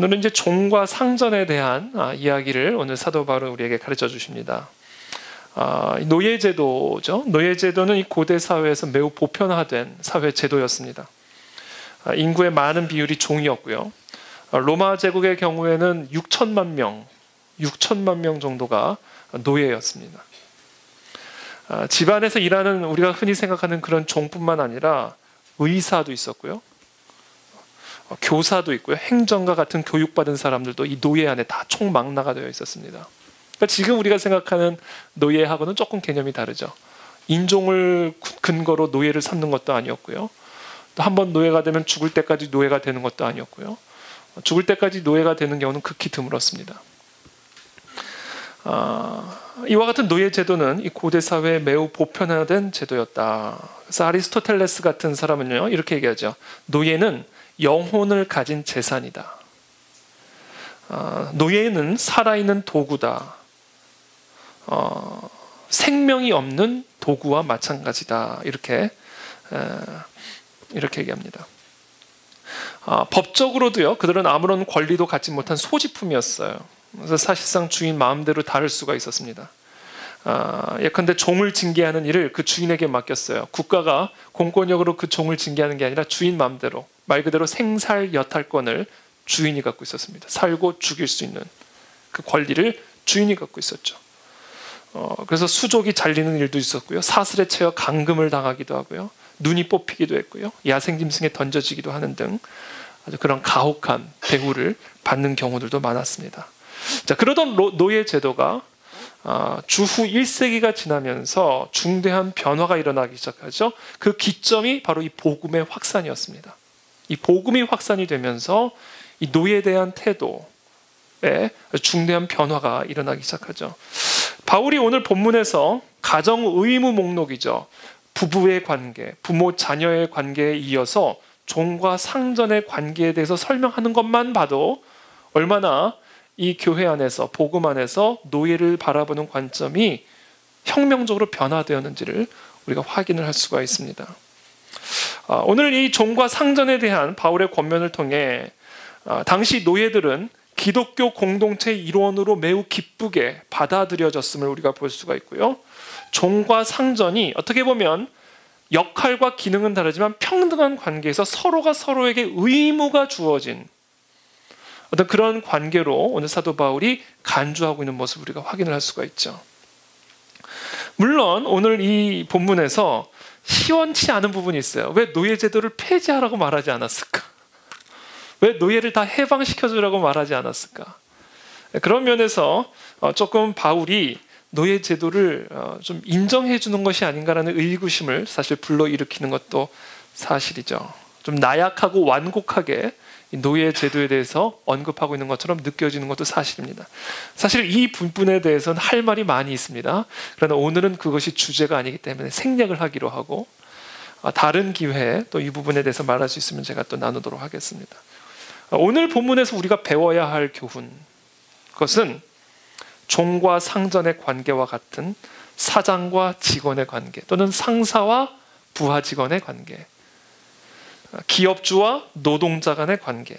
오늘은 이제 종과 상전에 대한 이야기를 오늘 사도 바울은 우리에게 가르쳐 주십니다. 노예제도죠. 노예제도는 이 고대 사회에서 매우 보편화된 사회 제도였습니다. 인구의 많은 비율이 종이었고요. 로마 제국의 경우에는 6천만 명 정도가 노예였습니다. 집안에서 일하는 우리가 흔히 생각하는 그런 종뿐만 아니라 의사도 있었고요. 교사도 있고요. 행정가 같은 교육받은 사람들도 이 노예 안에 다 총망라가 되어 있었습니다. 그러니까 지금 우리가 생각하는 노예하고는 조금 개념이 다르죠. 인종을 근거로 노예를 삼는 것도 아니었고요. 또 한 번 노예가 되면 죽을 때까지 노예가 되는 것도 아니었고요. 죽을 때까지 노예가 되는 경우는 극히 드물었습니다. 이와 같은 노예 제도는 이 고대 사회에 매우 보편화된 제도였다. 그래서 아리스토텔레스 같은 사람은요 이렇게 얘기하죠. 노예는 영혼을 가진 재산이다. 노예는 살아있는 도구다. 생명이 없는 도구와 마찬가지다. 이렇게 얘기합니다. 법적으로도요, 그들은 아무런 권리도 갖지 못한 소지품이었어요. 그래서 사실상 주인 마음대로 다룰 수가 있었습니다. 예컨대 종을 징계하는 일을 그 주인에게 맡겼어요. 국가가 공권력으로 그 종을 징계하는 게 아니라 주인 마음대로, 말 그대로 생살여탈권을 주인이 갖고 있었습니다. 살고 죽일 수 있는 그 권리를 주인이 갖고 있었죠. 그래서 수족이 잘리는 일도 있었고요. 사슬에 채여 감금을 당하기도 하고요. 눈이 뽑히기도 했고요. 야생짐승에 던져지기도 하는 등 아주 그런 가혹한 대우를 받는 경우들도 많았습니다. 자, 그러던 노예 제도가 주후 1세기가 지나면서 중대한 변화가 일어나기 시작하죠. 그 기점이 바로 이 복음의 확산이었습니다. 이 복음이 확산이 되면서 이 노예에 대한 태도에 중대한 변화가 일어나기 시작하죠. 바울이 오늘 본문에서 가정 의무 목록이죠. 부부의 관계, 부모 자녀의 관계에 이어서 종과 상전의 관계에 대해서 설명하는 것만 봐도 얼마나 이 교회 안에서, 복음 안에서 노예를 바라보는 관점이 혁명적으로 변화되었는지를 우리가 확인을 할 수가 있습니다. 오늘 이 종과 상전에 대한 바울의 권면을 통해 당시 노예들은 기독교 공동체의 일원으로 매우 기쁘게 받아들여졌음을 우리가 볼 수가 있고요. 종과 상전이 어떻게 보면 역할과 기능은 다르지만 평등한 관계에서 서로가 서로에게 의무가 주어진 어떤 그런 관계로 오늘 사도 바울이 간주하고 있는 모습을 우리가 확인을 할 수가 있죠. 물론 오늘 이 본문에서 시원치 않은 부분이 있어요. 왜 노예 제도를 폐지하라고 말하지 않았을까? 왜 노예를 다 해방시켜주라고 말하지 않았을까? 그런 면에서 조금 바울이 노예 제도를 좀 인정해 주는 것이 아닌가라는 의구심을 사실 불러일으키는 것도 사실이죠. 좀 나약하고 완곡하게 노예 제도에 대해서 언급하고 있는 것처럼 느껴지는 것도 사실입니다. 사실 이 부분에 대해서는 할 말이 많이 있습니다. 그러나 오늘은 그것이 주제가 아니기 때문에 생략을 하기로 하고 다른 기회에 또 이 부분에 대해서 말할 수 있으면 제가 또 나누도록 하겠습니다. 오늘 본문에서 우리가 배워야 할 교훈, 그것은 종과 상전의 관계와 같은 사장과 직원의 관계, 또는 상사와 부하 직원의 관계, 기업주와 노동자 간의 관계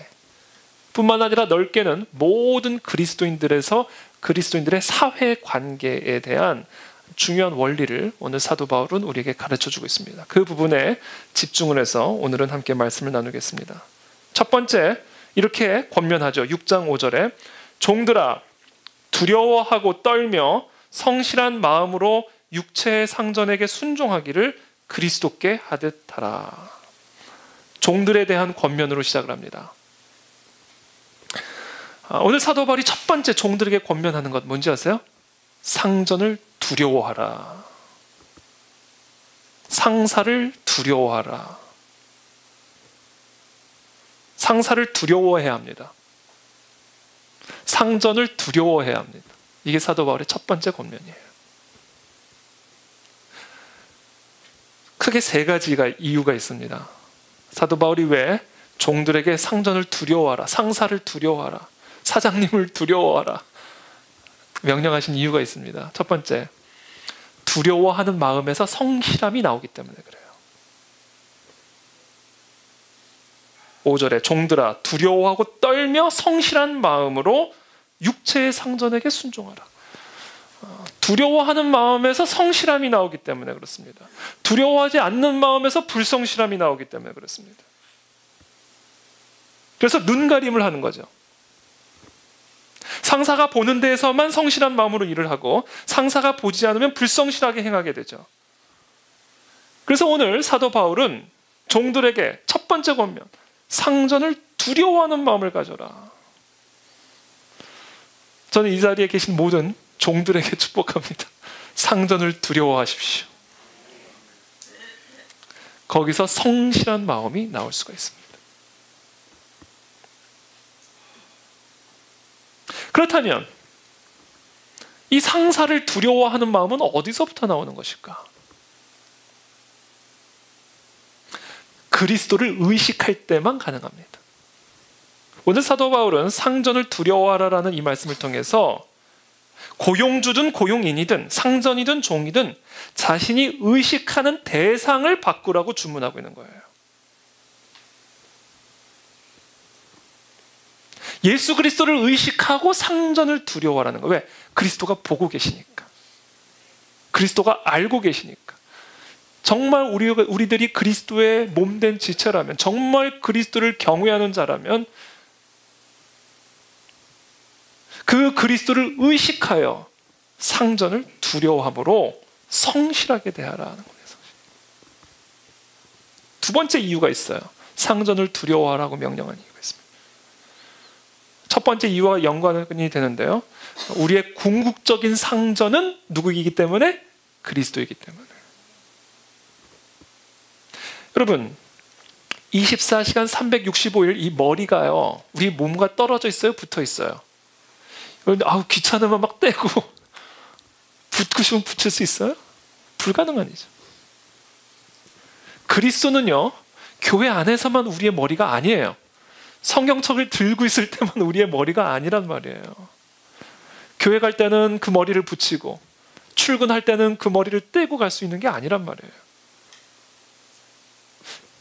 뿐만 아니라 넓게는 모든 그리스도인들의 사회 관계에 대한 중요한 원리를 오늘 사도 바울은 우리에게 가르쳐주고 있습니다. 그 부분에 집중을 해서 오늘은 함께 말씀을 나누겠습니다. 첫 번째, 이렇게 권면하죠. 6장 5절에 종들아 두려워하고 떨며 성실한 마음으로 육체의 상전에게 순종하기를 그리스도께 하듯 하라. 종들에 대한 권면으로 시작을 합니다. 오늘 사도 바울이 첫 번째 종들에게 권면하는 것 뭔지 아세요? 상전을 두려워하라. 상사를 두려워하라. 상사를 두려워해야 합니다. 상전을 두려워해야 합니다. 이게 사도 바울의 첫 번째 권면이에요. 크게 세 가지가 이유가 있습니다. 사도 바울이 왜 종들에게 상전을 두려워하라, 상사를 두려워하라, 사장님을 두려워하라 명령하신 이유가 있습니다. 첫 번째, 두려워하는 마음에서 성실함이 나오기 때문에 그래요. 5절에 종들아 두려워하고 떨며 성실한 마음으로 육체의 상전에게 순종하라. 두려워하는 마음에서 성실함이 나오기 때문에 그렇습니다. 두려워하지 않는 마음에서 불성실함이 나오기 때문에 그렇습니다. 그래서 눈가림을 하는 거죠. 상사가 보는 데에서만 성실한 마음으로 일을 하고 상사가 보지 않으면 불성실하게 행하게 되죠. 그래서 오늘 사도 바울은 종들에게 첫 번째 권면, 상전을 두려워하는 마음을 가져라. 저는 이 자리에 계신 모든 종들에게 축복합니다. 상전을 두려워하십시오. 거기서 성실한 마음이 나올 수가 있습니다. 그렇다면 이 상사를 두려워하는 마음은 어디서부터 나오는 것일까? 그리스도를 의식할 때만 가능합니다. 오늘 사도 바울은 상전을 두려워하라라는 이 말씀을 통해서 고용주든 고용인이든 상전이든 종이든 자신이 의식하는 대상을 바꾸라고 주문하고 있는 거예요. 예수 그리스도를 의식하고 상전을 두려워하라는 거예요. 왜? 그리스도가 보고 계시니까. 그리스도가 알고 계시니까. 정말 우리들이 그리스도의 몸된 지체라면, 정말 그리스도를 경외하는 자라면 그 그리스도를 의식하여 상전을 두려워함으로 성실하게 대하라는 거예요. 두 번째 이유가 있어요. 상전을 두려워하라고 명령한 이유가 있습니다. 첫 번째 이유와 연관이 되는데요. 우리의 궁극적인 상전은 누구이기 때문에? 그리스도이기 때문에. 여러분, 24시간 365일 이 머리가요, 우리 몸과 떨어져 있어요? 붙어 있어요? 그런데 귀찮으면 막 떼고 붙고 싶으면 붙일 수 있어요? 불가능한 일이죠. 그리스도는요, 교회 안에서만 우리의 머리가 아니에요. 성경책을 들고 있을 때만 우리의 머리가 아니란 말이에요. 교회 갈 때는 그 머리를 붙이고 출근할 때는 그 머리를 떼고 갈 수 있는 게 아니란 말이에요.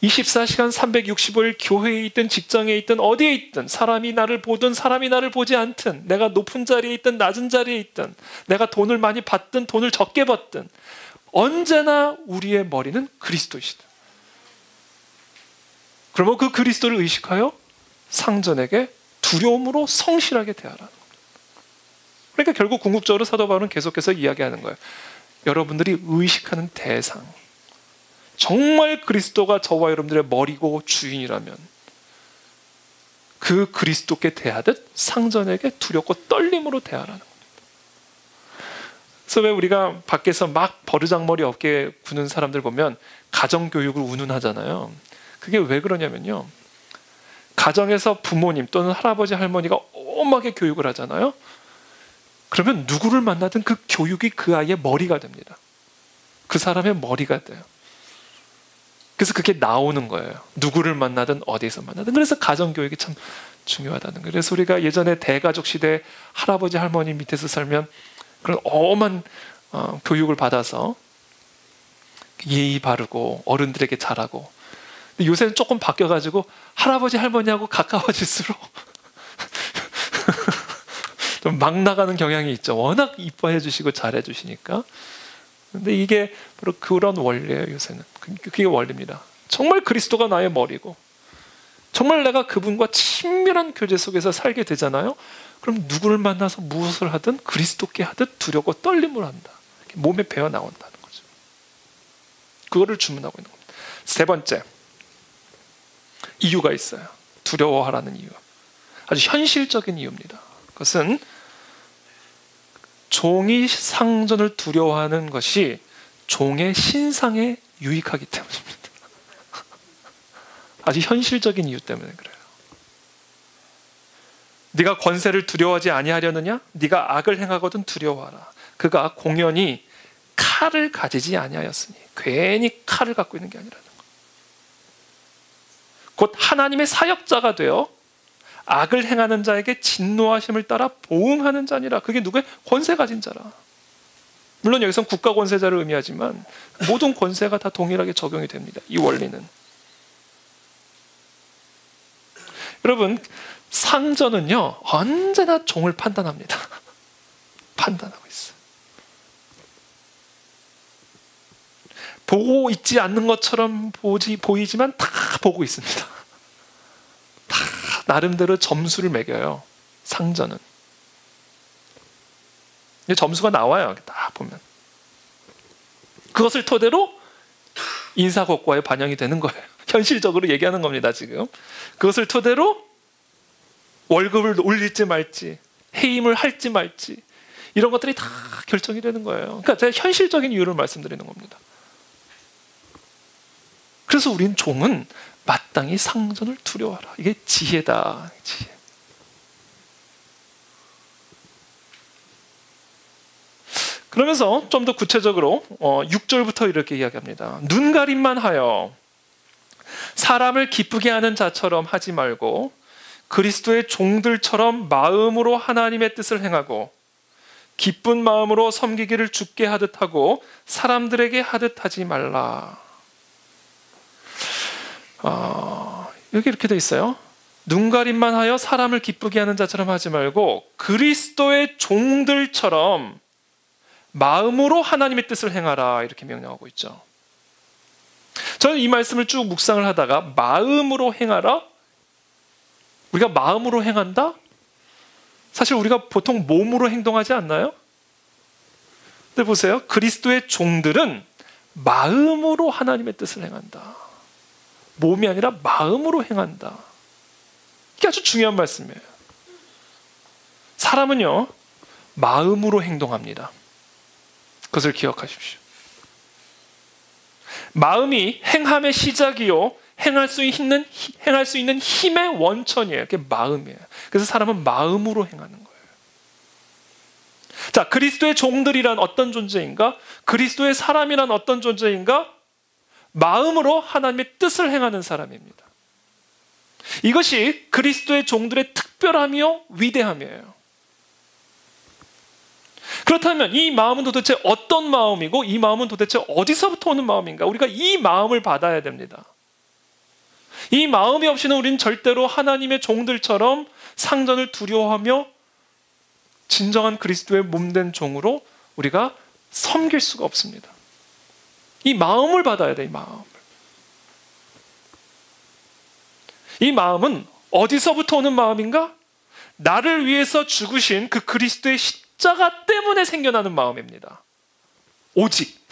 24시간 365일 교회에 있든 직장에 있든 어디에 있든 사람이 나를 보든 사람이 나를 보지 않든 내가 높은 자리에 있든 낮은 자리에 있든 내가 돈을 많이 받든 돈을 적게 받든 언제나 우리의 머리는 그리스도이시다. 그러면 그 그리스도를 의식하여 상전에게 두려움으로 성실하게 대하라는 겁니다. 그러니까 결국 궁극적으로 사도 바울은 계속해서 이야기하는 거예요. 여러분들이 의식하는 대상, 정말 그리스도가 저와 여러분들의 머리고 주인이라면 그 그리스도께 대하듯 상전에게 두렵고 떨림으로 대하라는 겁니다. 그래서 왜 우리가 밖에서 막 버르장머리 어깨에 부는 사람들 보면 가정교육을 운운하잖아요. 그게 왜 그러냐면요, 가정에서 부모님 또는 할아버지 할머니가 엄하게 교육을 하잖아요. 그러면 누구를 만나든 그 교육이 그 아이의 머리가 됩니다. 그 사람의 머리가 돼요. 그래서 그게 나오는 거예요. 누구를 만나든 어디서 만나든. 그래서 가정교육이 참 중요하다는 거예요. 그래서 우리가 예전에 대가족 시대 할아버지 할머니 밑에서 살면 그런 엄한 교육을 받아서 예의 바르고 어른들에게 잘하고, 근데 요새는 조금 바뀌어가지고 할아버지 할머니하고 가까워질수록 좀 막 나가는 경향이 있죠. 워낙 이뻐해 주시고 잘해 주시니까. 근데 이게 바로 그런 원리예요. 요새는 그게 원리입니다. 정말 그리스도가 나의 머리고 정말 내가 그분과 친밀한 교제 속에서 살게 되잖아요. 그럼 누구를 만나서 무엇을 하든 그리스도께 하듯 두렵고 떨림을 한다. 몸에 배어 나온다는 거죠. 그거를 주문하고 있는 겁니다. 세 번째 이유가 있어요. 두려워하라는 이유. 아주 현실적인 이유입니다. 그것은 종이 상전을 두려워하는 것이 종의 신상에 유익하기 때문입니다. 아주 현실적인 이유 때문에 그래요. 네가 권세를 두려워하지 아니하려느냐? 네가 악을 행하거든 두려워하라. 그가 공연히 칼을 가지지 아니하였으니. 괜히 칼을 갖고 있는 게 아니라는 것. 곧 하나님의 사역자가 되어 악을 행하는 자에게 진노하심을 따라 보응하는 자니라. 그게 누구의? 권세 가진 자라. 물론 여기서는 국가 권세자를 의미하지만 모든 권세가 다 동일하게 적용이 됩니다. 이 원리는. 여러분, 상전은요 언제나 종을 판단합니다. 판단하고 있어요. 보고 있지 않는 것처럼 보이지만 다 보고 있습니다. 다 나름대로 점수를 매겨요. 상전은 점수가 나와요. 딱 보면 그것을 토대로 인사고과에 반영이 되는 거예요. 현실적으로 얘기하는 겁니다. 지금 그것을 토대로 월급을 올릴지 말지, 해임을 할지 말지, 이런 것들이 다 결정이 되는 거예요. 그러니까 제가 현실적인 이유를 말씀드리는 겁니다. 그래서 우린 종은 마땅히 상전을 두려워하라. 이게 지혜다. 지혜. 그러면서 좀 더 구체적으로 6절부터 이렇게 이야기합니다. 눈가림만 하여 사람을 기쁘게 하는 자처럼 하지 말고 그리스도의 종들처럼 마음으로 하나님의 뜻을 행하고 기쁜 마음으로 섬기기를 주께 하듯 하고 사람들에게 하듯 하지 말라. 여기 이렇게 돼 있어요. 눈가림만 하여 사람을 기쁘게 하는 자처럼 하지 말고 그리스도의 종들처럼 마음으로 하나님의 뜻을 행하라. 이렇게 명령하고 있죠. 저는 이 말씀을 쭉 묵상을 하다가 마음으로 행하라? 우리가 마음으로 행한다? 사실 우리가 보통 몸으로 행동하지 않나요? 근데 보세요. 그리스도의 종들은 마음으로 하나님의 뜻을 행한다. 몸이 아니라 마음으로 행한다. 이게 아주 중요한 말씀이에요. 사람은요, 마음으로 행동합니다. 그것을 기억하십시오. 마음이 행함의 시작이요, 행할 수 있는 힘의 원천이에요. 그게 마음이에요. 그래서 사람은 마음으로 행하는 거예요. 자, 그리스도의 종들이란 어떤 존재인가? 그리스도의 사람이란 어떤 존재인가? 마음으로 하나님의 뜻을 행하는 사람입니다. 이것이 그리스도의 종들의 특별함이요, 위대함이에요. 그렇다면 이 마음은 도대체 어떤 마음이고 이 마음은 도대체 어디서부터 오는 마음인가? 우리가 이 마음을 받아야 됩니다. 이 마음이 없이는 우리는 절대로 하나님의 종들처럼 상전을 두려워하며 진정한 그리스도의 몸된 종으로 우리가 섬길 수가 없습니다. 이 마음을 받아야 돼, 이 마음을. 이 마음은 어디서부터 오는 마음인가? 나를 위해서 죽으신 그 그리스도의 십자가 때문에 생겨나는 마음입니다. 오직.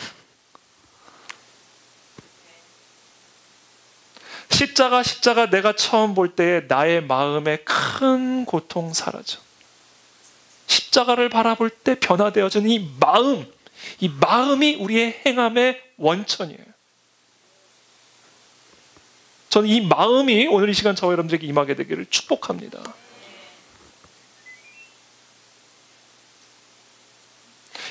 십자가 내가 처음 볼 때에 나의 마음에 큰 고통 사라져. 십자가를 바라볼 때 변화되어지는 이 마음이 우리의 행함의 원천이에요. 저는 이 마음이 오늘 이 시간 저와 여러분들에게 임하게 되기를 축복합니다.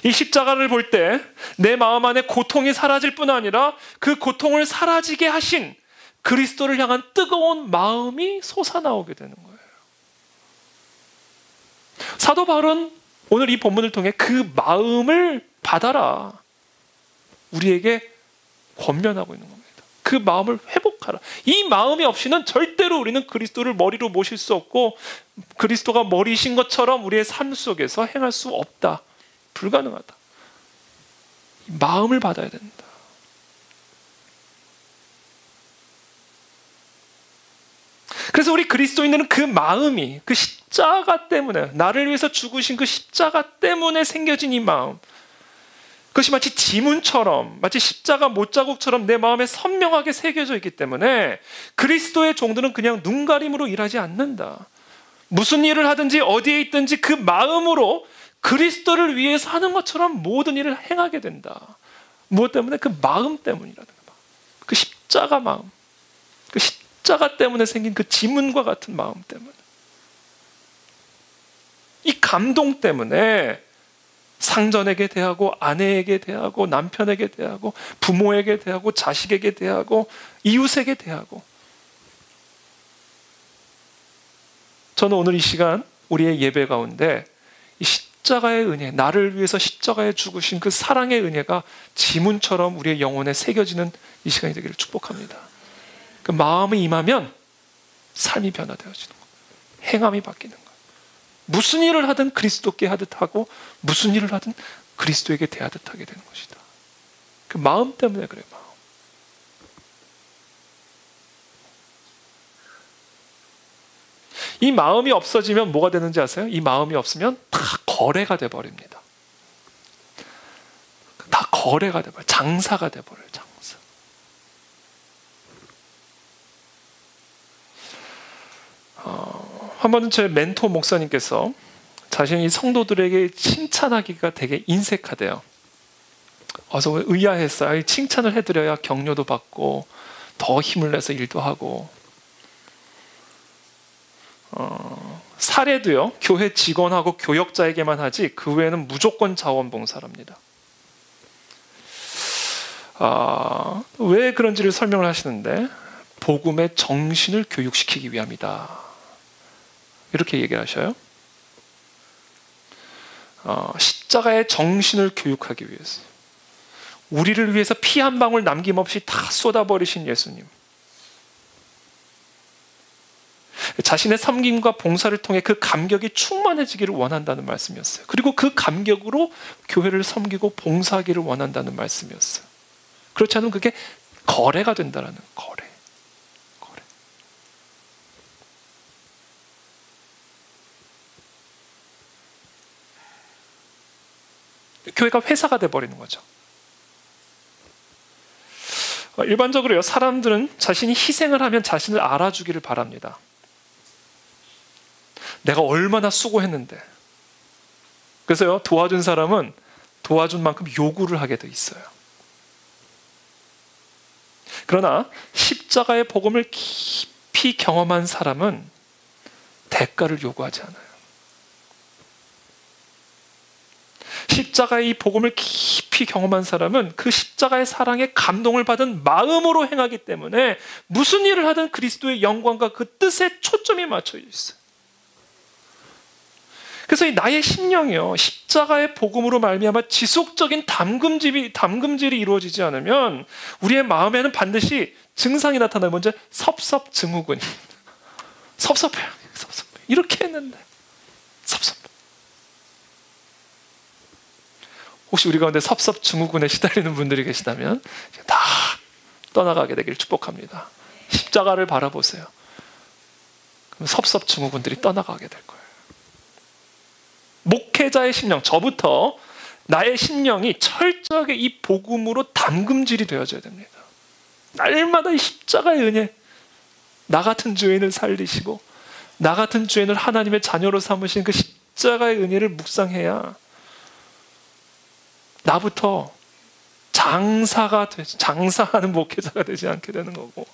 이 십자가를 볼 때 내 마음 안에 고통이 사라질 뿐 아니라 그 고통을 사라지게 하신 그리스도를 향한 뜨거운 마음이 솟아나오게 되는 거예요. 사도 바울은 오늘 이 본문을 통해 그 마음을 받아라, 우리에게 권면하고 있는 겁니다. 그 마음을 회복하라. 이 마음이 없이는 절대로 우리는 그리스도를 머리로 모실 수 없고 그리스도가 머리신 것처럼 우리의 삶 속에서 행할 수 없다. 불가능하다. 마음을 받아야 된다. 그래서 우리 그리스도인들은 그 마음이, 그 십자가 때문에, 나를 위해서 죽으신 그 십자가 때문에 생겨진 이 마음, 그것이 마치 지문처럼, 마치 십자가 못자국처럼 내 마음에 선명하게 새겨져 있기 때문에 그리스도의 종들은 그냥 눈가림으로 일하지 않는다. 무슨 일을 하든지 어디에 있든지 그 마음으로 그리스도를 위해서 하는 것처럼 모든 일을 행하게 된다. 무엇 때문에? 그 마음 때문이라는 거야. 그 십자가 마음, 그 십자가 때문에 생긴 그 지문과 같은 마음 때문에, 이 감동 때문에 상전에게 대하고 아내에게 대하고 남편에게 대하고 부모에게 대하고 자식에게 대하고 이웃에게 대하고, 저는 오늘 이 시간 우리의 예배 가운데 이 십자가의 은혜, 나를 위해서 십자가에 죽으신 그 사랑의 은혜가 지문처럼 우리의 영혼에 새겨지는 이 시간이 되기를 축복합니다. 그 마음이 임하면 삶이 변화되어지는 거예요. 행함이 바뀌는 거예요. 무슨 일을 하든 그리스도께 하듯 하고 무슨 일을 하든 그리스도에게 대하듯 하게 되는 것이다. 그 마음 때문에 그래요. 마음. 이 마음이 없어지면 뭐가 되는지 아세요? 이 마음이 없으면 다 거래가 돼버립니다. 다 거래가 돼버려요. 장사가 돼버려요. 장사. 한 번은 제 멘토 목사님께서 자신이 성도들에게 칭찬하기가 되게 인색하대요. 그래서 의아했어요. 칭찬을 해드려야 격려도 받고 더 힘을 내서 일도 하고. 사례도요, 교회 직원하고 교역자에게만 하지 그 외에는 무조건 자원봉사랍니다. 왜 그런지를 설명을 하시는데 복음의 정신을 교육시키기 위함이다. 이렇게 얘기를 하셔요. 십자가의 정신을 교육하기 위해서. 우리를 위해서 피 한 방울 남김없이 다 쏟아버리신 예수님. 자신의 섬김과 봉사를 통해 그 감격이 충만해지기를 원한다는 말씀이었어요. 그리고 그 감격으로 교회를 섬기고 봉사하기를 원한다는 말씀이었어요. 그렇지 않으면 그게 거래가 된다라는 거래. 교회가 회사가 돼버리는 거죠. 일반적으로요, 사람들은 자신이 희생을 하면 자신을 알아주기를 바랍니다. 내가 얼마나 수고했는데. 그래서요, 도와준 사람은 도와준 만큼 요구를 하게 돼 있어요. 그러나 십자가의 복음을 깊이 경험한 사람은 대가를 요구하지 않아요. 십자가의 이 복음을 깊이 경험한 사람은 그 십자가의 사랑에 감동을 받은 마음으로 행하기 때문에 무슨 일을 하든 그리스도의 영광과 그 뜻에 초점이 맞춰져 있어요. 그래서 이 나의 심령이요, 십자가의 복음으로 말미암아 지속적인 담금질이 이루어지지 않으면 우리의 마음에는 반드시 증상이 나타나요. 먼저 섭섭증후군. 섭섭해요. 이렇게 했는데 섭섭. 혹시 우리 가운데 섭섭증후군에 시달리는 분들이 계시다면 다 떠나가게 되기를 축복합니다. 십자가를 바라보세요. 그럼 섭섭증후군들이 떠나가게 될 거예요. 목회자의 심령, 저부터 나의 심령이 철저하게 이 복음으로 담금질이 되어져야 됩니다. 날마다 이 십자가의 은혜, 나 같은 죄인을 살리시고 나 같은 죄인을 하나님의 자녀로 삼으신 그 십자가의 은혜를 묵상해야 나부터 장사하는 목회자가 되지 않게 되는 거고,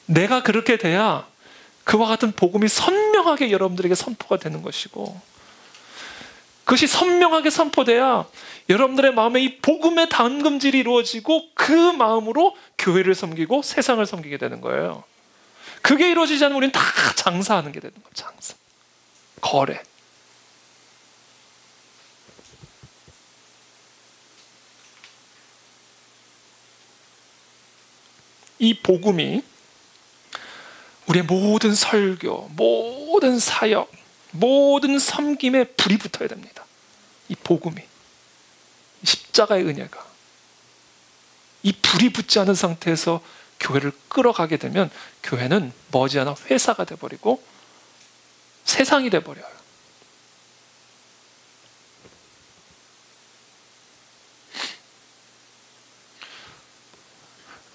내가 그렇게 돼야 그와 같은 복음이 선명하게 여러분들에게 선포가 되는 것이고, 그것이 선명하게 선포돼야 여러분들의 마음에 이 복음의 담금질이 이루어지고 그 마음으로 교회를 섬기고 세상을 섬기게 되는 거예요. 그게 이루어지지 않으면 우리는 다 장사하는 게 되는 거예요. 장사, 거래. 이 복음이 우리의 모든 설교, 모든 사역, 모든 섬김에 불이 붙어야 됩니다. 이 복음이, 십자가의 은혜가 이 불이 붙지 않은 상태에서 교회를 끌어가게 되면 교회는 머지않아 회사가 돼버리고 세상이 돼버려요.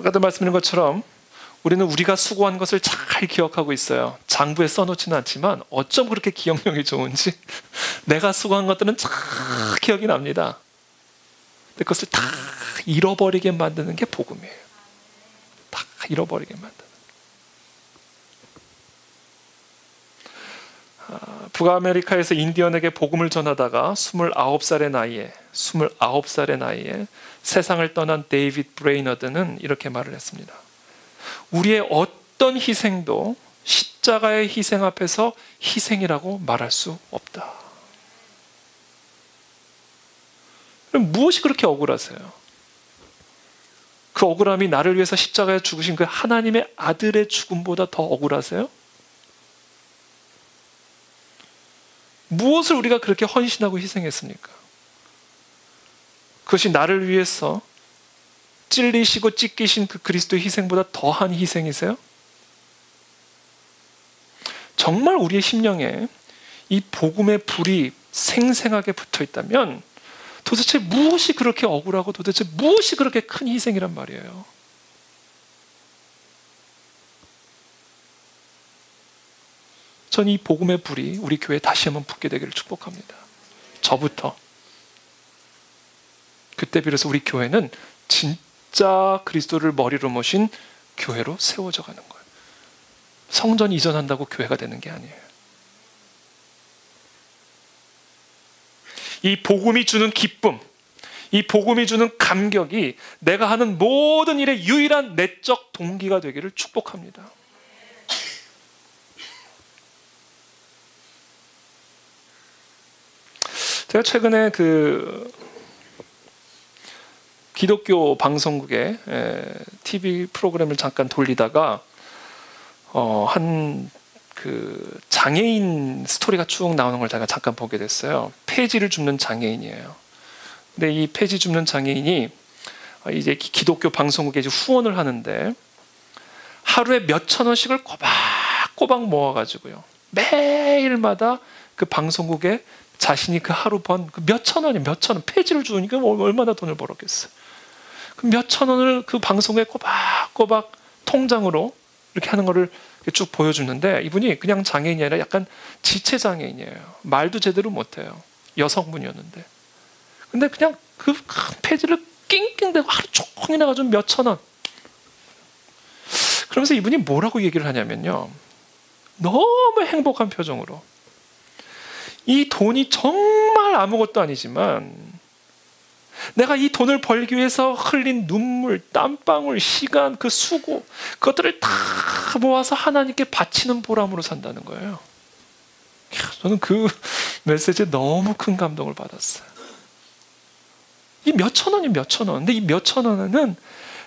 아까도 말씀드린 것처럼 우리는 우리가 수고한 것을 잘 기억하고 있어요. 장부에 써놓지는 않지만 어쩜 그렇게 기억력이 좋은지 내가 수고한 것들은 잘 기억이 납니다. 근데 그것을 다 잃어버리게 만드는 게 복음이에요. 다 잃어버리게 만드는. 북아메리카에서 인디언에게 복음을 전하다가 29살의 나이에 세상을 떠난 데이빗 브레이너드는 이렇게 말을 했습니다. 우리의 어떤 희생도 십자가의 희생 앞에서 희생이라고 말할 수 없다. 그럼 무엇이 그렇게 억울하세요? 그 그 억울함이 나를 위해서 십자가에 죽으신 그 하나님의 아들의 죽음보다 더 억울하세요? 무엇을 우리가 그렇게 헌신하고 희생했습니까? 그것이 나를 위해서 찔리시고 찢기신 그 그리스도의 희생보다 더한 희생이세요? 정말 우리의 심령에 이 복음의 불이 생생하게 붙어 있다면 도대체 무엇이 그렇게 억울하고 도대체 무엇이 그렇게 큰 희생이란 말이에요? 전 이 복음의 불이 우리 교회에 다시 한번 붙게 되기를 축복합니다. 저부터. 그때 비로소 우리 교회는 진짜 그리스도를 머리로 모신 교회로 세워져 가는 거예요. 성전 이전한다고 교회가 되는 게 아니에요. 이 복음이 주는 기쁨, 이 복음이 주는 감격이 내가 하는 모든 일의 유일한 내적 동기가 되기를 축복합니다. 제가 최근에 기독교 방송국의 TV 프로그램을 잠깐 돌리다가 장애인 스토리가 쭉 나오는 걸 제가 잠깐 보게 됐어요. 폐지를 줍는 장애인이에요. 근데 이 폐지 줍는 장애인이 이제 기독교 방송국에 이제 후원을 하는데 하루에 몇천 원씩을 꼬박꼬박 모아가지고요. 매일마다 그 방송국에 자신이 그 하루 번 그 몇천 원이 몇천 원 폐지를 주니까 얼마나 돈을 벌었겠어요. 그 몇천 원을 그 방송에 꼬박꼬박 통장으로 이렇게 하는 거를 쭉 보여주는데 이분이 그냥 장애인이 아니라 약간 지체 장애인이에요. 말도 제대로 못해요. 여성분이었는데. 근데 그냥 그 폐지를 낑낑대고 하루 종일 해가지고 몇천 원. 그러면서 이분이 뭐라고 얘기를 하냐면요. 너무 행복한 표정으로. 이 돈이 정말 아무것도 아니지만 내가 이 돈을 벌기 위해서 흘린 눈물, 땀방울, 시간, 그 수고 그것들을 다 모아서 하나님께 바치는 보람으로 산다는 거예요. 저는 그 메시지에 너무 큰 감동을 받았어요. 이 몇천 원이 몇천 원. 근데 이 몇천 원은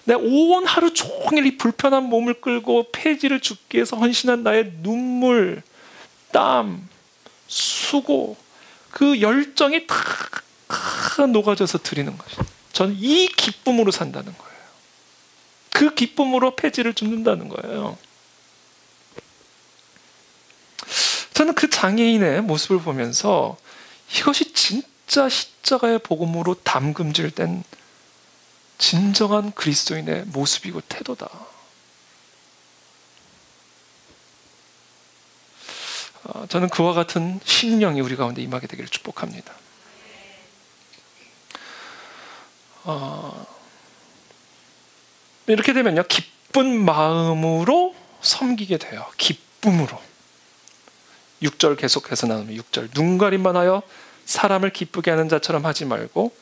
내 온 하루 종일 이 불편한 몸을 끌고 폐지를 죽기 위해서 헌신한 나의 눈물, 땀, 수고, 그 열정이 다 녹아져서 드리는 것이죠. 저는 이 기쁨으로 산다는 거예요. 그 기쁨으로 폐지를 줍는다는 거예요. 저는 그 장애인의 모습을 보면서 이것이 진짜 십자가의 복음으로 담금질된 진정한 그리스도인의 모습이고 태도다. 저는 그와 같은 심령이 우리 가운데 임하게 되기를 축복합니다. 이렇게 되면요, 기쁜 마음으로 섬기게 돼요. 기쁨으로. 6절 계속해서 나오면 6절. 눈 가림만 하여 사람을 기쁘게 하는 자처럼 하지 말고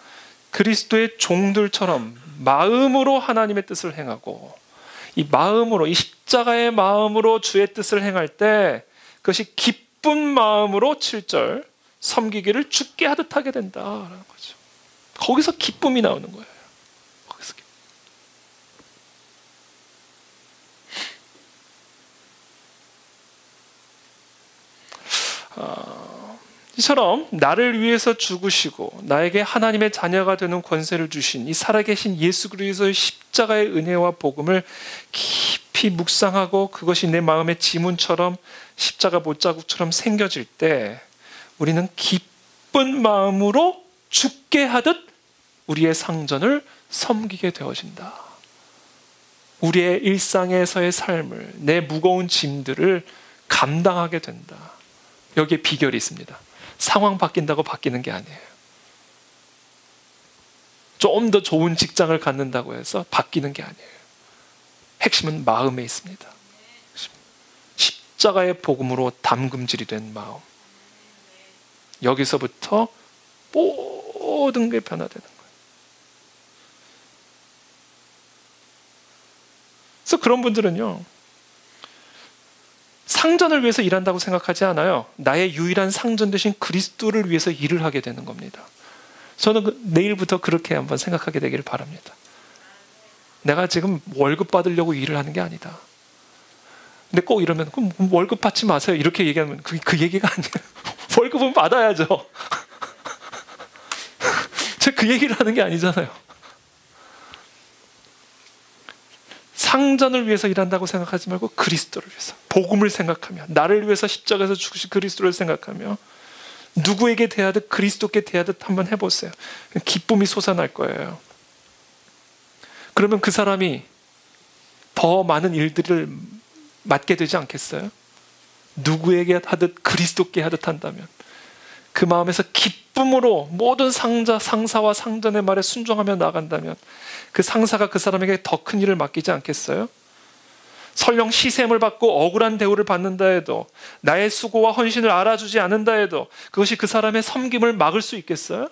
그리스도의 종들처럼 마음으로 하나님의 뜻을 행하고, 이 마음으로, 이 십자가의 마음으로 주의 뜻을 행할 때 그것이 기쁜 마음으로 7절 섬기기를 주께 하듯 하게 된다라는 거죠. 거기서 기쁨이 나오는 거예요. 거기서 이처럼 나를 위해서 죽으시고 나에게 하나님의 자녀가 되는 권세를 주신 이 살아계신 예수 그리스도의 십자가의 은혜와 복음을 깊이 묵상하고 그것이 내 마음의 지문처럼 십자가 못자국처럼 생겨질 때 우리는 기쁜 마음으로 죽게 하듯 우리의 상전을 섬기게 되어진다. 우리의 일상에서의 삶을, 내 무거운 짐들을 감당하게 된다. 여기에 비결이 있습니다. 상황 바뀐다고 바뀌는 게 아니에요. 좀 더 좋은 직장을 갖는다고 해서 바뀌는 게 아니에요. 핵심은 마음에 있습니다. 십자가의 복음으로 담금질이 된 마음. 여기서부터 모든 게 변화되는 거예요. 그래서 그런 분들은요, 상전을 위해서 일한다고 생각하지 않아요. 나의 유일한 상전 되신 그리스도를 위해서 일을 하게 되는 겁니다. 저는 내일부터 그렇게 한번 생각하게 되기를 바랍니다. 내가 지금 월급 받으려고 일을 하는 게 아니다. 근데 꼭 이러면 그럼 월급 받지 마세요. 이렇게 얘기하면 그 얘기가 아니에요. 월급은 받아야죠. 제가 그 얘기를 하는 게 아니잖아요. 상전을 위해서 일한다고 생각하지 말고 그리스도를 위해서, 복음을 생각하며, 나를 위해서 십자가에서 죽으신 그리스도를 생각하며 누구에게 대하듯 그리스도께 대하듯 한번 해보세요. 기쁨이 솟아날 거예요. 그러면 그 사람이 더 많은 일들을 맡게 되지 않겠어요? 누구에게 하듯 그리스도께 하듯 한다면 그 마음에서 기쁨으로 모든 상사와 상전의 말에 순종하며 나간다면 그 상사가 그 사람에게 더 큰 일을 맡기지 않겠어요? 설령 시샘을 받고 억울한 대우를 받는다 해도, 나의 수고와 헌신을 알아주지 않는다 해도 그것이 그 사람의 섬김을 막을 수 있겠어요?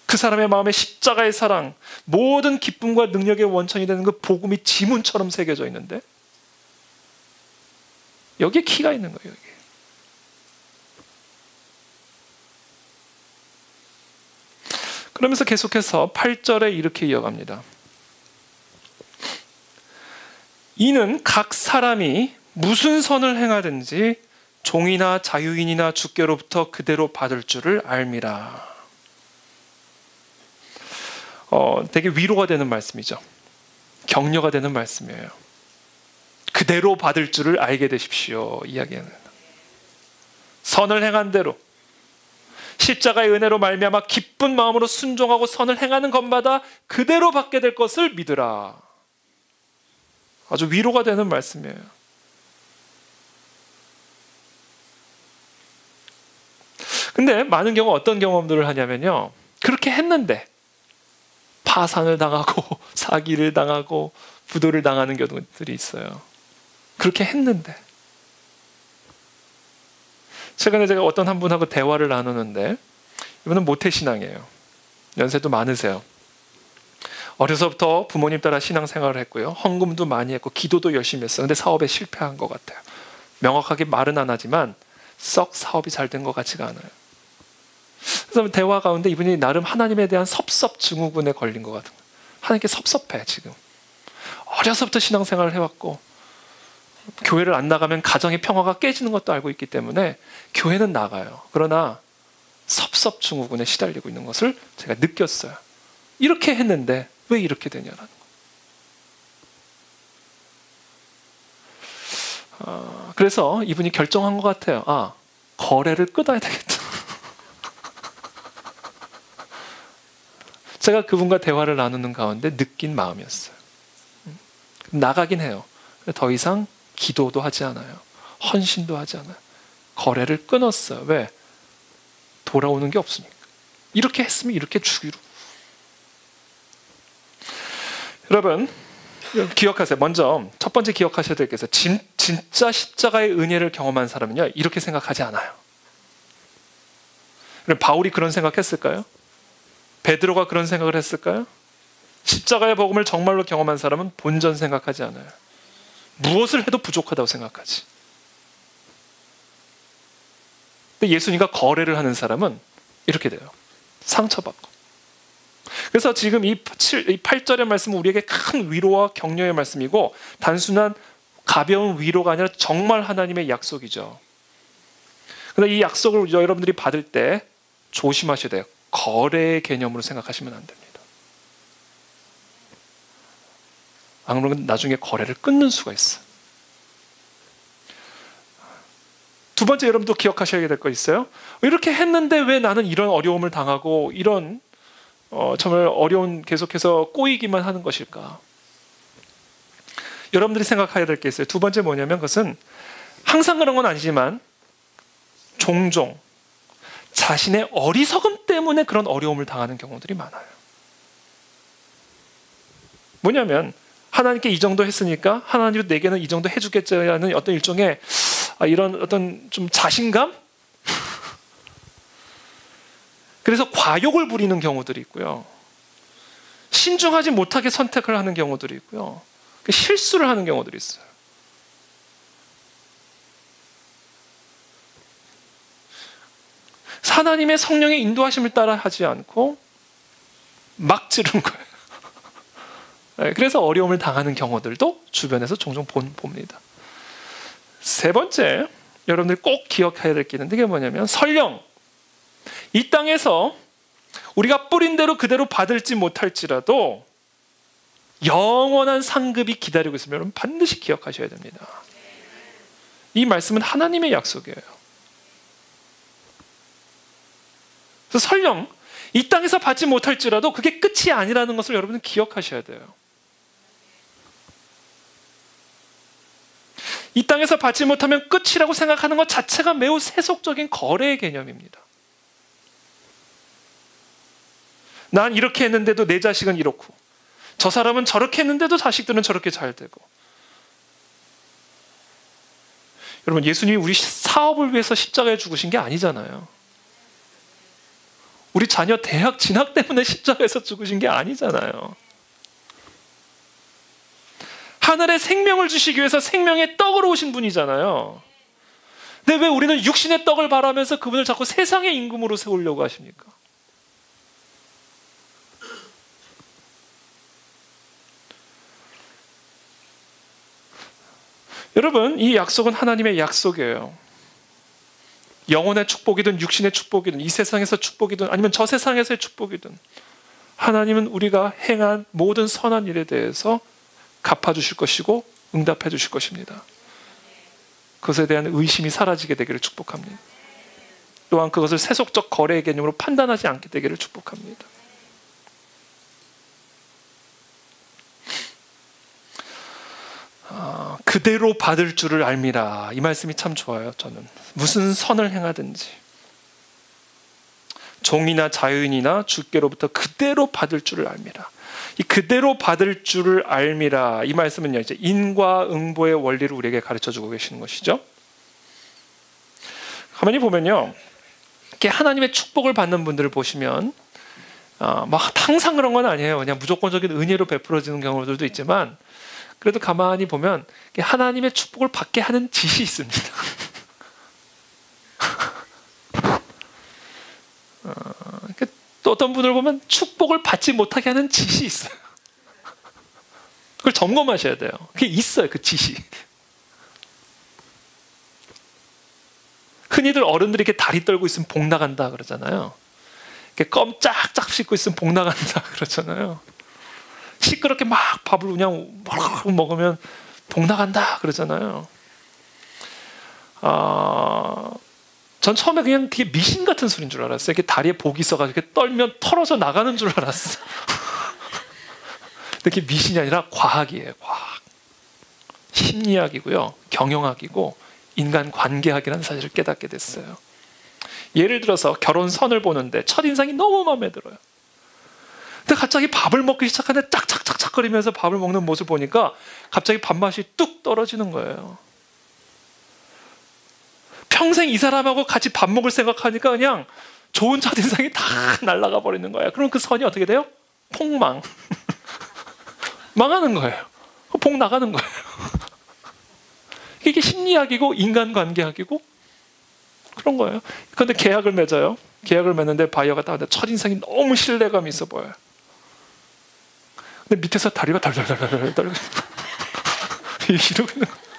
그 사람의 마음에 십자가의 사랑, 모든 기쁨과 능력의 원천이 되는 그 복음이 지문처럼 새겨져 있는데 여기에 키가 있는 거예요. 여기. 그러면서 계속해서 8절에 이렇게 이어갑니다. 이는 각 사람이 무슨 선을 행하든지 종이나 자유인이나 주께로부터 그대로 받을 줄을 알미라. 되게 위로가 되는 말씀이죠. 격려가 되는 말씀이에요. 그대로 받을 줄을 알게 되십시오. 이야기하는 선을 행한 대로 십자가의 은혜로 말미암아 기쁜 마음으로 순종하고 선을 행하는 것마다 그대로 받게 될 것을 믿으라. 아주 위로가 되는 말씀이에요. 근데 많은 경우 어떤 경험들을 하냐면요, 그렇게 했는데 파산을 당하고 사기를 당하고 부도를 당하는 경우들이 있어요. 그렇게 했는데. 최근에 제가 어떤 한 분하고 대화를 나누는데 이분은 모태신앙이에요. 연세도 많으세요. 어려서부터 부모님 따라 신앙생활을 했고요. 헌금도 많이 했고 기도도 열심히 했어요. 근데 사업에 실패한 것 같아요. 명확하게 말은 안 하지만 썩 사업이 잘 된 것 같지가 않아요. 그래서 대화 가운데 이분이 나름 하나님에 대한 섭섭 증후군에 걸린 것 같은 거예요. 하나님께 섭섭해 지금. 어려서부터 신앙생활을 해왔고 교회를 안 나가면 가정의 평화가 깨지는 것도 알고 있기 때문에 교회는 나가요. 그러나 섭섭 증후군에 시달리고 있는 것을 제가 느꼈어요. 이렇게 했는데 왜 이렇게 되냐라는 거. 그래서 이분이 결정한 것 같아요. 거래를 끊어야 되겠다. 제가 그분과 대화를 나누는 가운데 느낀 마음이었어요. 나가긴 해요. 더 이상 기도도 하지 않아요. 헌신도 하지 않아요. 거래를 끊었어요. 왜? 돌아오는 게 없으니까. 이렇게 했으면 이렇게 주기로. 여러분 기억하세요. 먼저 첫 번째 기억하셔야 될 게 있어요. 진짜 십자가의 은혜를 경험한 사람은요, 이렇게 생각하지 않아요. 바울이 그런 생각했을까요? 베드로가 그런 생각을 했을까요? 십자가의 복음을 정말로 경험한 사람은 본전 생각하지 않아요. 무엇을 해도 부족하다고 생각하지. 근데 예수님과 거래를 하는 사람은 이렇게 돼요. 상처받고. 그래서 지금 이 8절의 말씀은 우리에게 큰 위로와 격려의 말씀이고 단순한 가벼운 위로가 아니라 정말 하나님의 약속이죠. 그런데 이 약속을 여러분들이 받을 때 조심하셔야 돼요. 거래의 개념으로 생각하시면 안 됩니다. 안 그러면 나중에 거래를 끊는 수가 있어요. 두 번째 여러분도 기억하셔야 될 거 있어요. 이렇게 했는데 왜 나는 이런 어려움을 당하고 이런 정말 어려운 계속해서 꼬이기만 하는 것일까? 여러분들이 생각해야 될 게 있어요. 두 번째 뭐냐면 그것은 항상 그런 건 아니지만 종종 자신의 어리석음 때문에 그런 어려움을 당하는 경우들이 많아요. 뭐냐면 하나님께 이 정도 했으니까 하나님도 내게는 이 정도 해주겠지라는 어떤 일종의 이런 어떤 좀 자신감? 그래서 과욕을 부리는 경우들이 있고요. 신중하지 못하게 선택을 하는 경우들이 있고요. 실수를 하는 경우들이 있어요. 하나님의 성령의 인도하심을 따라 하지 않고 막 찌르는 거예요. 그래서 어려움을 당하는 경우들도 주변에서 종종 봅니다. 세 번째, 여러분들이 꼭 기억해야 될 게 있는데 그게 뭐냐면 설령 이 땅에서 우리가 뿌린 대로 그대로 받을지 못할지라도 영원한 상급이 기다리고 있으면 여러분 반드시 기억하셔야 됩니다. 이 말씀은 하나님의 약속이에요. 그래서 설령 이 땅에서 받지 못할지라도 그게 끝이 아니라는 것을 여러분은 기억하셔야 돼요. 이 땅에서 받지 못하면 끝이라고 생각하는 것 자체가 매우 세속적인 거래의 개념입니다. 난 이렇게 했는데도 내 자식은 이렇고 저 사람은 저렇게 했는데도 자식들은 저렇게 잘 되고. 여러분, 예수님이 우리 사업을 위해서 십자가에 죽으신 게 아니잖아요. 우리 자녀 대학 진학 때문에 십자가에서 죽으신 게 아니잖아요. 하늘의 생명을 주시기 위해서 생명의 떡으로 오신 분이잖아요. 근데 왜 우리는 육신의 떡을 바라면서 그분을 자꾸 세상의 임금으로 세우려고 하십니까? 여러분, 이 약속은 하나님의 약속이에요. 영혼의 축복이든 육신의 축복이든 이 세상에서 축복이든 아니면 저 세상에서의 축복이든 하나님은 우리가 행한 모든 선한 일에 대해서 갚아주실 것이고 응답해 주실 것입니다. 그것에 대한 의심이 사라지게 되기를 축복합니다. 또한 그것을 세속적 거래의 개념으로 판단하지 않게 되기를 축복합니다. 그대로 받을 줄을 알미라. 이 말씀이 참 좋아요. 저는 무슨 선을 행하든지 종이나 자유인이나 주께로부터 그대로 받을 줄을 알미라. 이 그대로 받을 줄을 알미라. 이 말씀은요, 이제 인과응보의 원리를 우리에게 가르쳐주고 계시는 것이죠. 가만히 보면요, 이렇게 하나님의 축복을 받는 분들을 보시면 막 항상 그런 건 아니에요. 그냥 무조건적인 은혜로 베풀어지는 경우들도 있지만 그래도 가만히 보면 하나님의 축복을 받게 하는 짓이 있습니다. 또 어떤 분을 보면 축복을 받지 못하게 하는 짓이 있어요. 그걸 점검하셔야 돼요. 그게 있어요, 그 짓이. 흔히들 어른들이 이렇게 다리 떨고 있으면 복 나간다 그러잖아요. 이렇게 껌 짝짝 씹고 있으면 복 나간다 그러잖아요. 시끄럽게 막 밥을 그냥 먹으면 복 나간다 그러잖아요. 전 처음에 그냥 그게 미신 같은 소리인 줄 알았어요. 이렇게 다리에 복이 있어가지고 이렇게 떨면 털어져 나가는 줄 알았어요. 근데 그게 미신이 아니라 과학이에요. 과학. 심리학이고요, 경영학이고 인간 관계학이라는 사실을 깨닫게 됐어요. 예를 들어서 결혼선을 보는데 첫인상이 너무 마음에 들어요. 근데 갑자기 밥을 먹기 시작하는데 짝짝짝짝거리면서 밥을 먹는 모습을 보니까 갑자기 밥맛이 뚝 떨어지는 거예요. 평생 이 사람하고 같이 밥 먹을 생각하니까 그냥 좋은 첫인상이 다 날아가 버리는 거예요. 그럼 그 선이 어떻게 돼요? 폭망. 망하는 거예요. 복 나가는 거예요. 이게 심리학이고 인간관계학이고 그런 거예요. 그런데 계약을 맺어요. 계약을 맺는데 바이어가 딱 첫인상이 너무 신뢰감이 있어 보여요. 근데 밑에서 다리가 덜덜덜덜 이러고 있는 거예요.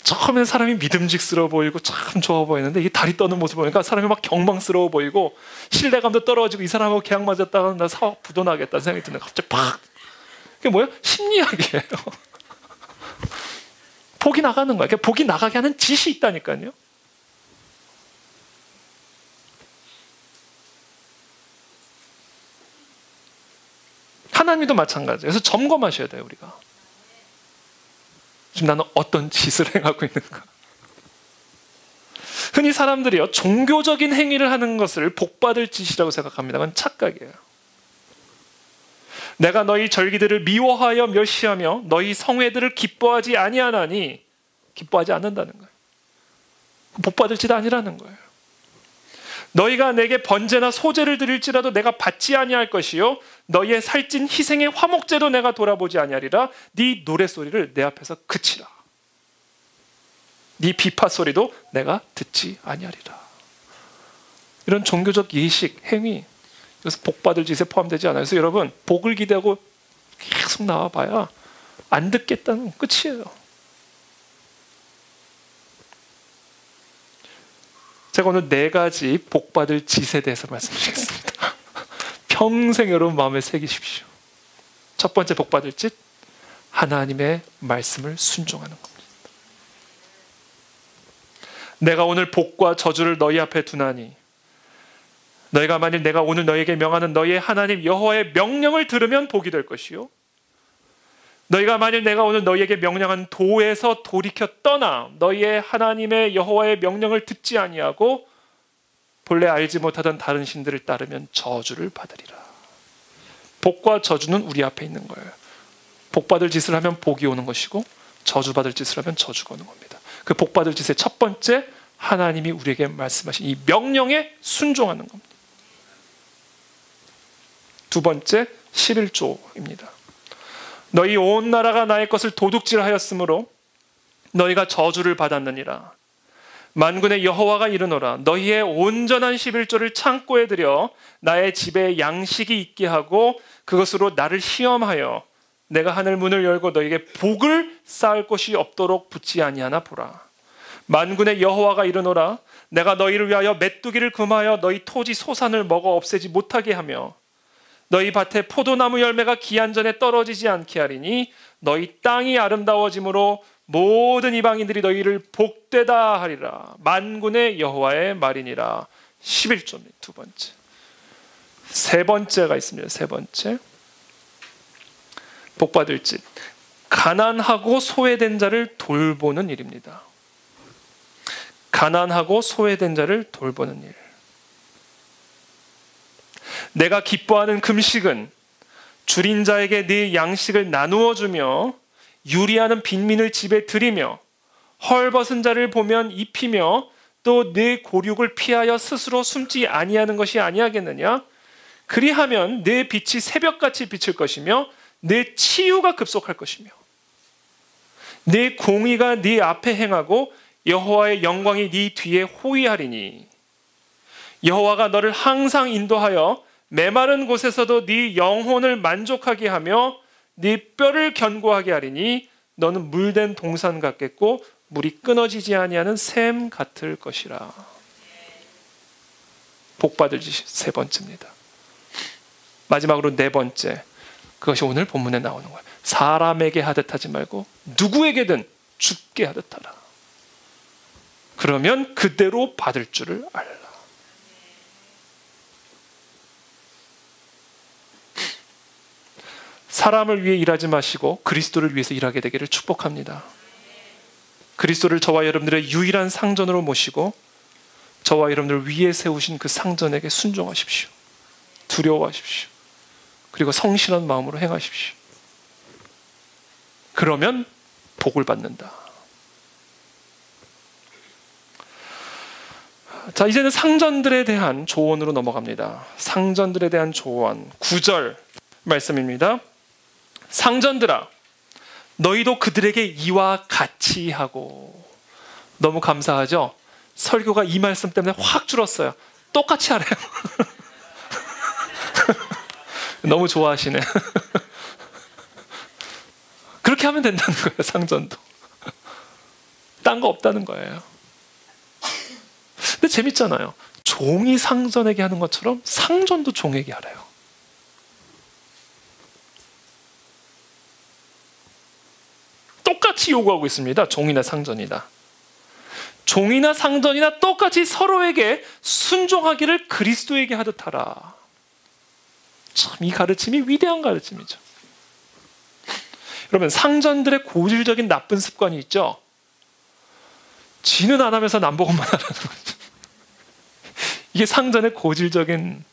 처음에는 사람이 믿음직스러워 보이고 참 좋아 보이는데 이 다리 떠는 모습 보니까 사람이 막 경망스러워 보이고 신뢰감도 떨어지고 이 사람하고 계약 맞았다가 나 사업 부도나겠다는 생각이 드는 거예요. 갑자기 팍! 그게 뭐예요? 심리학이에요. 복이 나가는 거예요. 복이 나가게 하는 짓이 있다니까요. 하나님도 마찬가지예요. 그래서 점검하셔야 돼요, 우리가. 지금 나는 어떤 짓을 행하고 있는가? 흔히 사람들이요, 종교적인 행위를 하는 것을 복받을 짓이라고 생각합니다. 그건 착각이에요. 내가 너희 절기들을 미워하여 멸시하며 너희 성회들을 기뻐하지 아니하나니 기뻐하지 않는다는 거예요. 복받을 짓 아니라는 거예요. 너희가 내게 번제나 소제를 드릴지라도 내가 받지 아니할 것이요 너희의 살찐 희생의 화목제도 내가 돌아보지 아니하리라. 네 노랫소리를 내 앞에서 그치라. 네 비파 소리도 내가 듣지 아니하리라. 이런 종교적 예식, 행위 그래서 복 받을 짓에 포함되지 않아요. 그래서 여러분, 복을 기대하고 계속 나와봐야 안 듣겠다는 끝이에요. 제가 오늘 4가지 복 받을 짓에 대해서 말씀드리겠습니다. 평생 여러분 마음에 새기십시오. 첫 번째 복 받을 짓, 하나님의 말씀을 순종하는 겁니다. 내가 오늘 복과 저주를 너희 앞에 두나니 너희가 만일 내가 오늘 너희에게 명하는 너희의 하나님 여호와의 명령을 들으면 복이 될 것이요 너희가 만일 내가 오늘 너희에게 명령한 도에서 돌이켜 떠나 너희의 하나님의 여호와의 명령을 듣지 아니하고 본래 알지 못하던 다른 신들을 따르면 저주를 받으리라. 복과 저주는 우리 앞에 있는 거예요. 복 받을 짓을 하면 복이 오는 것이고 저주 받을 짓을 하면 저주가 오는 겁니다. 그 복 받을 짓의 첫 번째, 하나님이 우리에게 말씀하신 이 명령에 순종하는 겁니다. 두 번째, 11조입니다. 너희 온 나라가 나의 것을 도둑질하였으므로 너희가 저주를 받았느니라. 만군의 여호와가 이르노라. 너희의 온전한 11조를 창고에 들여 나의 집에 양식이 있게 하고 그것으로 나를 시험하여 내가 하늘 문을 열고 너희에게 복을 쌓을 곳이 없도록 붙지 아니하나 보라. 만군의 여호와가 이르노라. 내가 너희를 위하여 메뚜기를 금하여 너희 토지 소산을 먹어 없애지 못하게 하며 너희 밭에 포도나무 열매가 기한 전에 떨어지지 않게 하리니 너희 땅이 아름다워짐으로 모든 이방인들이 너희를 복되다 하리라. 만군의 여호와의 말이니라. 11조입니다. 두 번째. 세 번째가 있습니다. 세 번째. 복받을 짓. 가난하고 소외된 자를 돌보는 일입니다. 가난하고 소외된 자를 돌보는 일. 내가 기뻐하는 금식은 줄인 자에게 네 양식을 나누어 주며 유리하는 빈민을 집에 들이며 헐벗은 자를 보면 입히며 또 네 고륙을 피하여 스스로 숨지 아니하는 것이 아니하겠느냐? 그리하면 네 빛이 새벽같이 비칠 것이며 내 치유가 급속할 것이며 내 공의가 네 앞에 행하고 여호와의 영광이 네 뒤에 호위하리니 여호와가 너를 항상 인도하여 메마른 곳에서도 네 영혼을 만족하게 하며 네 뼈를 견고하게 하리니 너는 물된 동산 같겠고 물이 끊어지지 아니하는 샘 같을 것이라. 복받을 짓이 세 번째입니다. 마지막으로 네 번째, 그것이 오늘 본문에 나오는 거예요. 사람에게 하듯 하지 말고 누구에게든 주께 하듯 하라. 그러면 그대로 받을 줄을 알라. 사람을 위해 일하지 마시고 그리스도를 위해서 일하게 되기를 축복합니다. 그리스도를 저와 여러분들의 유일한 상전으로 모시고 저와 여러분들을 위에 세우신 그 상전에게 순종하십시오. 두려워하십시오. 그리고 성실한 마음으로 행하십시오. 그러면 복을 받는다. 자, 이제는 상전들에 대한 조언으로 넘어갑니다. 상전들에 대한 조언. 9절 말씀입니다. 상전들아, 너희도 그들에게 이와 같이 하고. 너무 감사하죠? 설교가 이 말씀 때문에 확 줄었어요. 똑같이 하래요. 너무 좋아하시네. 그렇게 하면 된다는 거예요. 상전도. 딴 거 없다는 거예요. 근데 재밌잖아요. 종이 상전에게 하는 것처럼 상전도 종에게 하래요. 똑같이 요구하고 있습니다. 종이나 상전이나. 종이나 상전이나 똑같이 서로에게 순종하기를 그리스도에게 하듯 하라. 참, 이 가르침이 위대한 가르침이죠. 여러분, 상전들의 고질적인 나쁜 습관이 있죠. 지는 안 하면서 남보고만 하라는 거죠. 이게 상전의 고질적인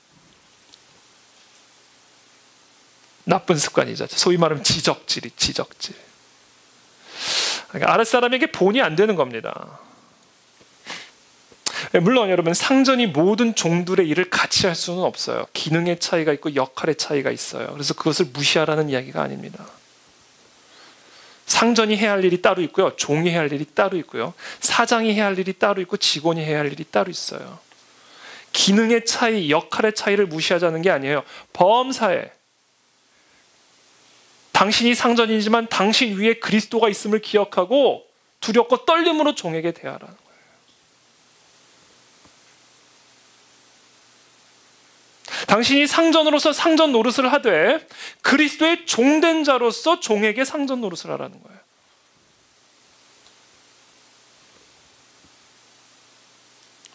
나쁜 습관이죠. 소위 말하면 지적질이 지적질. 그러니까 아랫사람에게 본이 안 되는 겁니다. 물론 여러분, 상전이 모든 종들의 일을 같이 할 수는 없어요. 기능의 차이가 있고 역할의 차이가 있어요. 그래서 그것을 무시하라는 이야기가 아닙니다. 상전이 해야 할 일이 따로 있고요. 종이 해야 할 일이 따로 있고요. 사장이 해야 할 일이 따로 있고 직원이 해야 할 일이 따로 있어요. 기능의 차이, 역할의 차이를 무시하자는 게 아니에요. 범사에 당신이 상전이지만 당신 위에 그리스도가 있음을 기억하고 두렵고 떨림으로 종에게 대하라는 거예요. 당신이 상전으로서 상전 노릇을 하되 그리스도의 종된 자로서 종에게 상전 노릇을 하라는 거예요.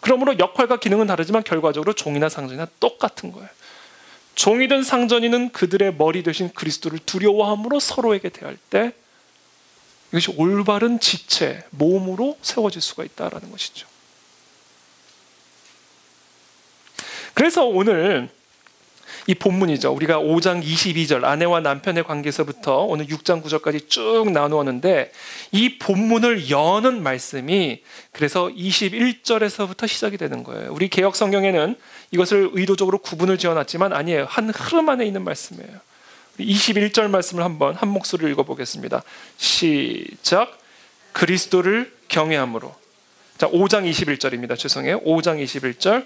그러므로 역할과 기능은 다르지만 결과적으로 종이나 상전이나 똑같은 거예요. 종이든 상전이든 그들의 머리 되신 그리스도를 두려워함으로 서로에게 대할 때 이것이 올바른 지체, 몸으로 세워질 수가 있다는 것이죠. 그래서 오늘 이 본문이죠. 우리가 5장 22절 아내와 남편의 관계에서부터 오늘 6장 9절까지 쭉 나누었는데 이 본문을 여는 말씀이 그래서 21절에서부터 시작이 되는 거예요. 우리 개역 성경에는 이것을 의도적으로 구분을 지어놨지만 아니에요. 한 흐름 안에 있는 말씀이에요. 21절 말씀을 한번 한 목소리로 읽어보겠습니다. 시작. 그리스도를 경외함으로. 자, 5장 21절입니다. 죄송해요. 5장 21절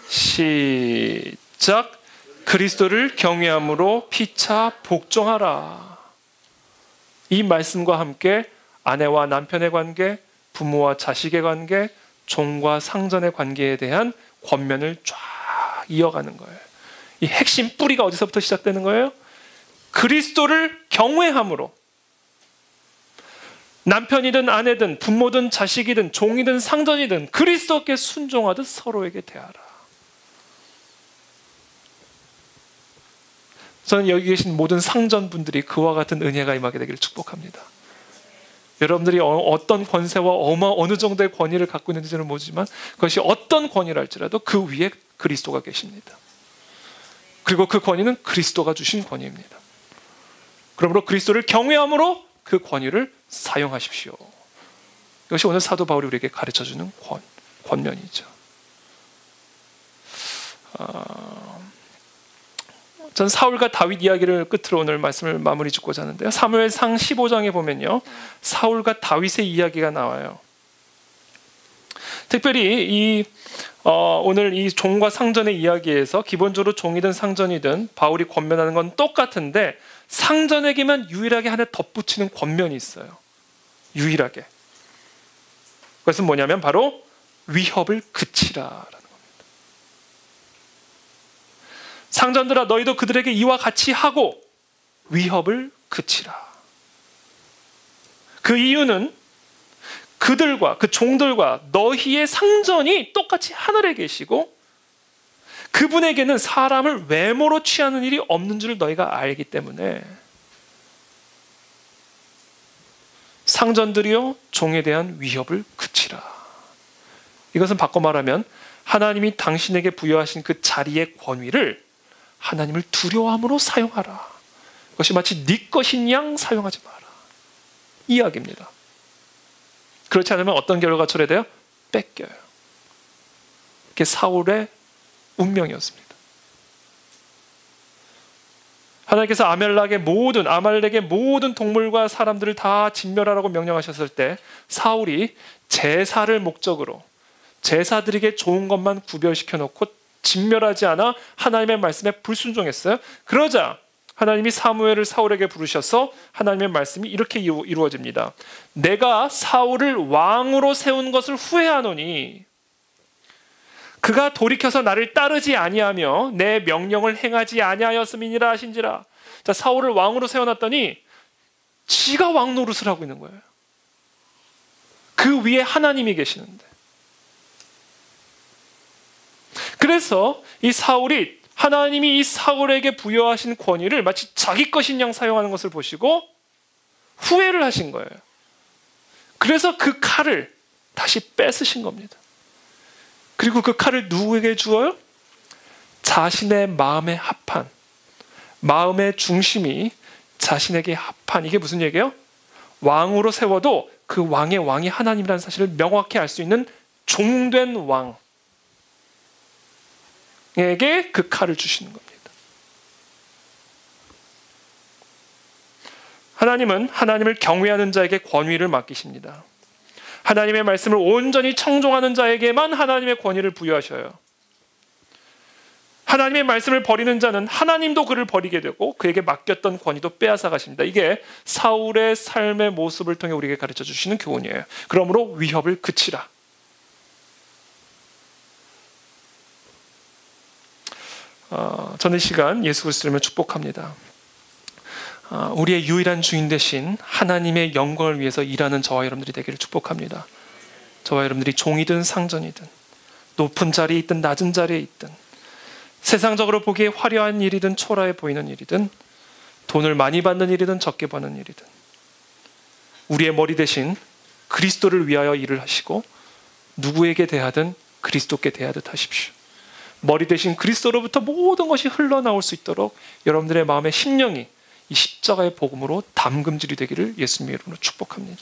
시작. 그리스도를 경외함으로 피차 복종하라. 이 말씀과 함께 아내와 남편의 관계, 부모와 자식의 관계, 종과 상전의 관계에 대한 권면을 쫙 이어가는 거예요. 이 핵심 뿌리가 어디서부터 시작되는 거예요? 그리스도를 경외함으로. 남편이든 아내든 부모든 자식이든 종이든 상전이든 그리스도께 순종하듯 서로에게 대하라. 저는 여기 계신 모든 상전분들이 그와 같은 은혜가 임하게 되기를 축복합니다. 여러분들이 어떤 권세와 어느 정도의 권위를 갖고 있는지는 모르지만 그것이 어떤 권위랄지라도 그 위에 그리스도가 계십니다. 그리고 그 권위는 그리스도가 주신 권위입니다. 그러므로 그리스도를 경외함으로 그 권위를 사용하십시오. 이것이 오늘 사도 바울이 우리에게 가르쳐주는 권면이죠. 전 사울과 다윗 이야기를 끝으로 오늘 말씀을 마무리 짓고자 하는데요. 사무엘상 15장에 보면요, 사울과 다윗의 이야기가 나와요. 특별히 오늘 이 종과 상전의 이야기에서 기본적으로 종이든 상전이든 바울이 권면하는 건 똑같은데 상전에게만 유일하게 하나 덧붙이는 권면이 있어요. 유일하게. 그것은 뭐냐면 바로 위협을 그치라. 상전들아 너희도 그들에게 이와 같이 하고 위협을 그치라. 그 이유는 그들과 그 종들과 너희의 상전이 똑같이 하늘에 계시고 그분에게는 사람을 외모로 취하는 일이 없는 줄 너희가 알기 때문에 상전들이여 종에 대한 위협을 그치라. 이것은 바꿔 말하면 하나님이 당신에게 부여하신 그 자리의 권위를 하나님을 두려워함으로 사용하라. 그것이 마치 네 것인 양 사용하지 마라. 이 이야기입니다. 그렇지 않으면 어떤 결과가 초래돼요? 뺏겨요. 그게 사울의 운명이었습니다. 하나님께서 아말렉의 모든 동물과 사람들을 다 진멸하라고 명령하셨을 때 사울이 제사를 목적으로 제사드리기에 좋은 것만 구별시켜 놓고 진멸하지 않아 하나님의 말씀에 불순종했어요. 그러자 하나님이 사무엘을 사울에게 부르셔서 하나님의 말씀이 이렇게 이루어집니다. 내가 사울을 왕으로 세운 것을 후회하노니 그가 돌이켜서 나를 따르지 아니하며 내 명령을 행하지 아니하였음이니라 하신지라. 자, 사울을 왕으로 세워놨더니 지가 왕 노릇을 하고 있는 거예요. 그 위에 하나님이 계시는데. 그래서 이 사울이 하나님이 이 사울에게 부여하신 권위를 마치 자기 것인 양 사용하는 것을 보시고 후회를 하신 거예요. 그래서 그 칼을 다시 뺏으신 겁니다. 그리고 그 칼을 누구에게 주어요? 자신의 마음에 합한, 마음의 중심이 자신에게 합한, 이게 무슨 얘기예요? 왕으로 세워도 그 왕의 왕이 하나님이라는 사실을 명확히 알 수 있는 종된 왕 에게 그 칼을 주시는 겁니다. 하나님은 하나님을 경외하는 자에게 권위를 맡기십니다. 하나님의 말씀을 온전히 청종하는 자에게만 하나님의 권위를 부여하셔요. 하나님의 말씀을 버리는 자는 하나님도 그를 버리게 되고 그에게 맡겼던 권위도 빼앗아 가십니다. 이게 사울의 삶의 모습을 통해 우리에게 가르쳐 주시는 교훈이에요. 그러므로 위협을 그치라. 저는 이 시간 예수 그리스도를 축복합니다. 우리의 유일한 주인 되신 하나님의 영광을 위해서 일하는 저와 여러분들이 되기를 축복합니다. 저와 여러분들이 종이든 상전이든 높은 자리에 있든 낮은 자리에 있든 세상적으로 보기에 화려한 일이든 초라해 보이는 일이든 돈을 많이 받는 일이든 적게 받는 일이든 우리의 머리 대신 그리스도를 위하여 일을 하시고 누구에게 대하든 그리스도께 대하듯 하십시오. 머리 대신 그리스도로부터 모든 것이 흘러나올 수 있도록 여러분들의 마음의 심령이 이 십자가의 복음으로 담금질이 되기를 예수님의 이름으로 축복합니다.